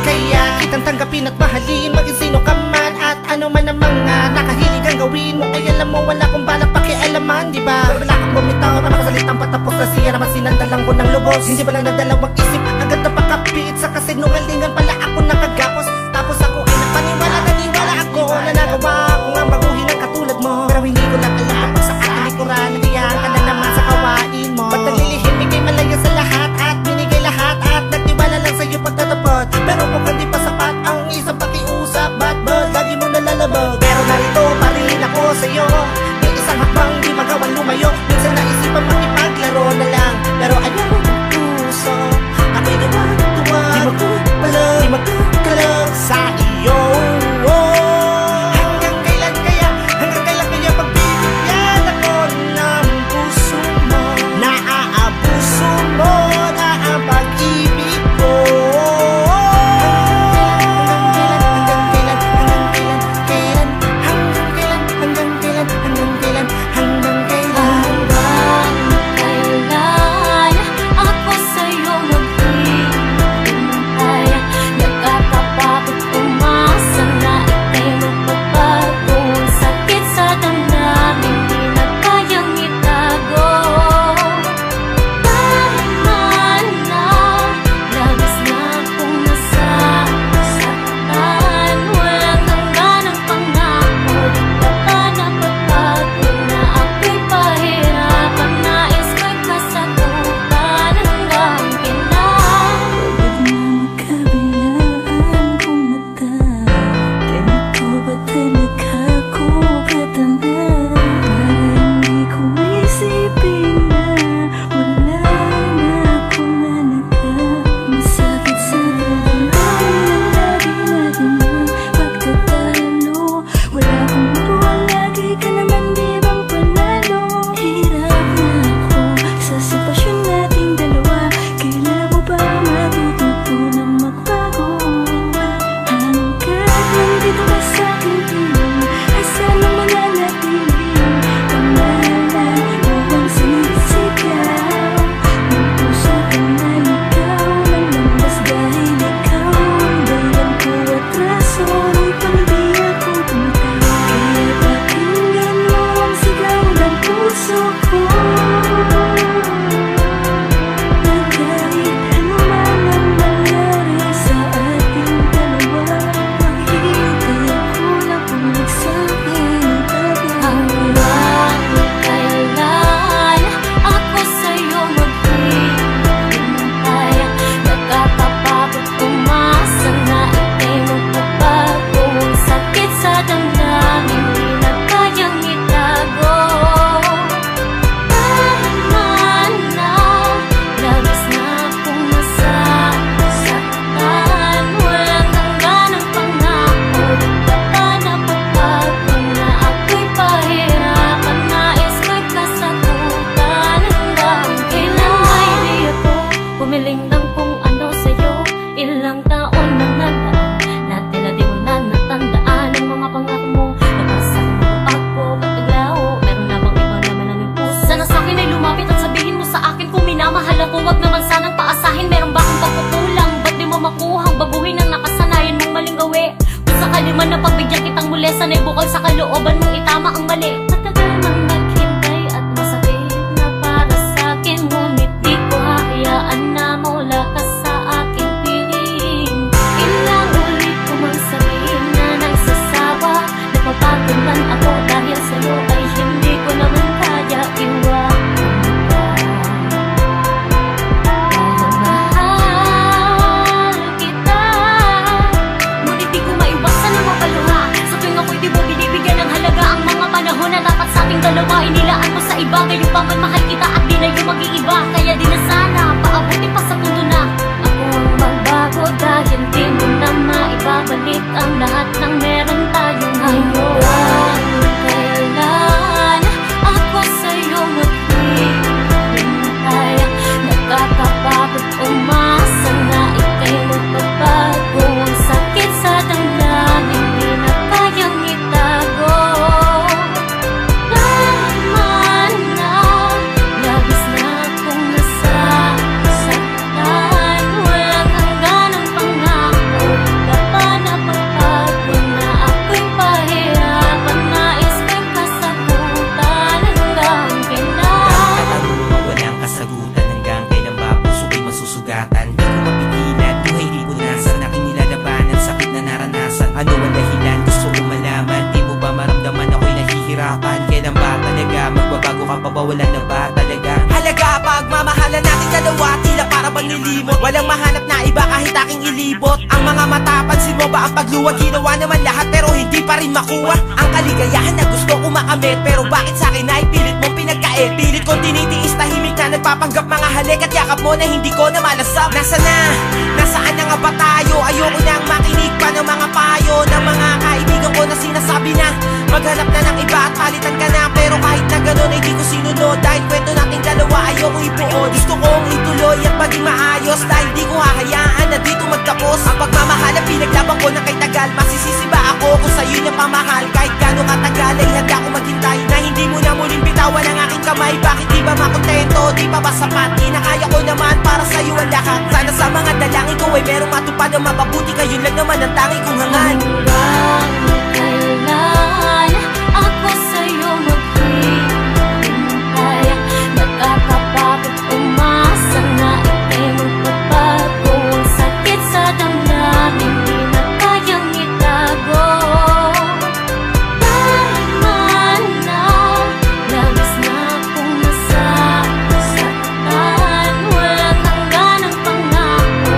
Kaya kitang tanggapin at mahalin, maging sino ka man at ano man ang mga nakahilig ang gawin mo. Ay alam mo wala kong balak pakialaman, diba? Wala kang bumitaw na makasalitang patapos na siya naman sinandalang ko ng lubos. Hindi ba lang nagdalawang isip hanggang napakapit sa kasinungalingan pala ako nakagapos. Tapos ako ay naniwala ako na nagawa ko nga baguhin ang katulad mo. Pero hindi ko lang alam kung sa katalikuran nandiyan ka na naman sa kawain mo. Ba't naglilihim, bigay malaya sa lahat at binigay lahat at nagtiwala lang sa'yo pagtatapot. Pero mukhang di pa sapat ang isang pakiusap, ba't ba lagi mo nalalabag? Pero narito pa rin ako sa'yo, may isang hakbang di magawang lumayo. Minsan naisipan makipaglaro na lang, pero ayaw ng puso. Ako'y tuwag, di magkakalag sa iyo. Hanggang kailan kaya pagbibigyan ako ng puso mo? Naaabuso mo na ang pag-ibig ko. Man na pagbigyan kitang muli, sana'y bukal sa kalooban mong itama ang mali. Matagal nang naghintay at masakit na para sa'kin, ngunit di ko hayaan na mawala ka sa aking piling. Ilang ulit ko mang sabihin na nagsasawa, napapatulan ako dahil sa'yo ay hindi ko naman kaya iwanan ka. Dahil mahal kita, ngunit di ko maiwasan ang mapaluha. Sa tuwing ako'y di mo binibigyan ng halaga ang mga panahon na dapat sa ating dalawa, inilaan mo sa iba. Ngayon pa man mahal kita at di na yung mag-iiba. Kaya di na sana paabuti pa sa pundo na ako ang magbago, dahil di mo na maibabalik ang lahat ng meron tayong ngayon. Kailan ako sa'yo maghihintay, nakakapagod umasa na ika'y magbabago. Ang sakit sa damdamin, di na kayang itago. Naman na, labis na akong nasasaktan, walang hanggan ang pangako. ka pa ba? Wala na ba talaga? Halaga pagmamahalan natin dalawa, tila para bang nilimot. Walang mahanap na iba kahit aking ilibot. Ang mga mata, pansin mo ba ang pagluwag? Ginawa naman lahat pero hindi pa rin makuha ang kaligayahan na gusto ko makamit. Pero bakit sa akin ay pilit mong pinagkait? Pilit kong tinitiis, tahimik na nagpapanggap mga halik at yakap mo na hindi ko na malasap. Nasaan na nga ba tayo? Ayoko nang makinig pa ng mga payo ng mga kaibigan ko na sinasabi na maghanap na ng iba at palitan ka na. Pero kahit na gano'n ay di ko sinunod, dahil kwento nating dalawa ayoko ibuo. Gusto kong ituloy at maging maayos, dahil di ko hahayaan na dito magtapos ang pagmamahal na pinaglaban ko na kay tagal. Masisisi ba ako kung sa'yo niya pamahal? Kahit gano'ng katagal ay handa ko maghintay na hindi mo na muling bitawan ang aking kamay. Bakit di ba makontento? Di pa ba sapat? Di na kaya ko naman para sa'yo ang lahat. Sana sa mga dalangin ko ay merong matupad na mapabuti. Kayo lang naman ang tanging kong hangan. Kailan ako sa'yo maghihintay? Nakakapagod umasa na ika'y magpapago. Ang sakit sa damdamin, di na kayang itago. Tama na, labis na akong nasasaktan. Walang hangganang pangako,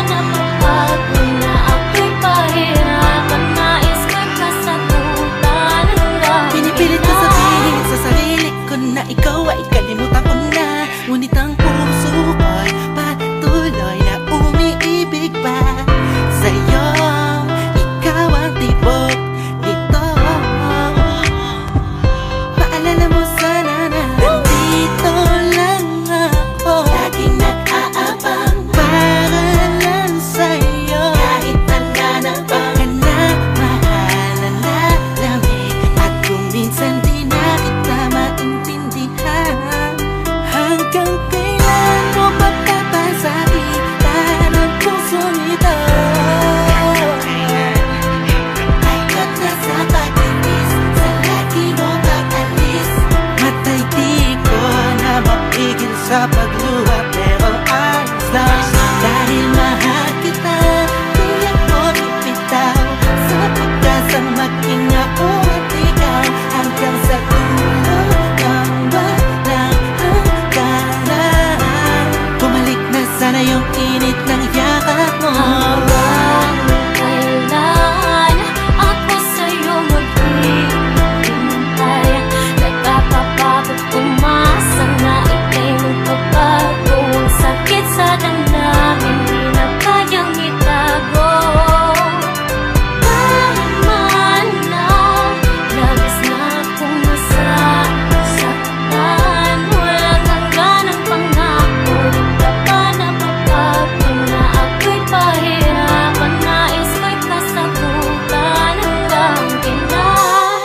napapagod na ako'y pahirapan. Nais ko'y kasagutan hanggang Pinipilit ko sabihin sa sarili ko na ikaw ay kalimutan ko na. Ngunit ang puso ko'y patuloy na umiibig pa sa'yo. Ikaw ang tibok nito. Paalala mo sana na nandito lang ako, laging nag-aabang para lang sa'yo. Kahit nananabang ka na, mahalan na lamig, at kung minsan di na kita maintindihan. Hanggang kailan mo papapasakitan ang pusong ito? Ikot na sa pagtitis, sa lagi mo pag-alis. Matay di ko na mapigil sa pagluha, pero ayos lang. Dahil mahal kita, di ako bibitaw sa pagkasang maging ako at ikaw. Hanggang sa dulo ng walang hangganan. Bumalik na sana yung init ng yakap mo. kailan ako sa'yo maghihintay? Nakakapagod umasa na ika'y magpapago. Ang sakit sa damdamin, di na kayang itago. Tama na, labis na akong nasasaktan. Walang hangganang pangako, di pa napapagod na ako'y pahirapan. Nais ko'y kasagutan hanggang kailan.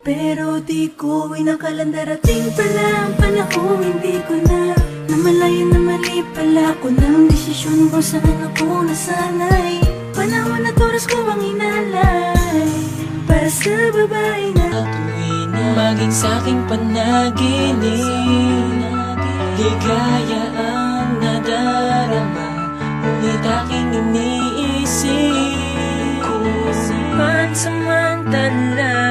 Pero di ko inakalang darating pala ang panahon, hindi ko na namalayan na mali pala ko ng desisyon mo. Saan ako nasanay? Panahon at oras ko ang inalay para sa babae na Tuwing na maging sa'king panaginip, ligaya ang nadarama, ngunit aking iniisip kung pansamantala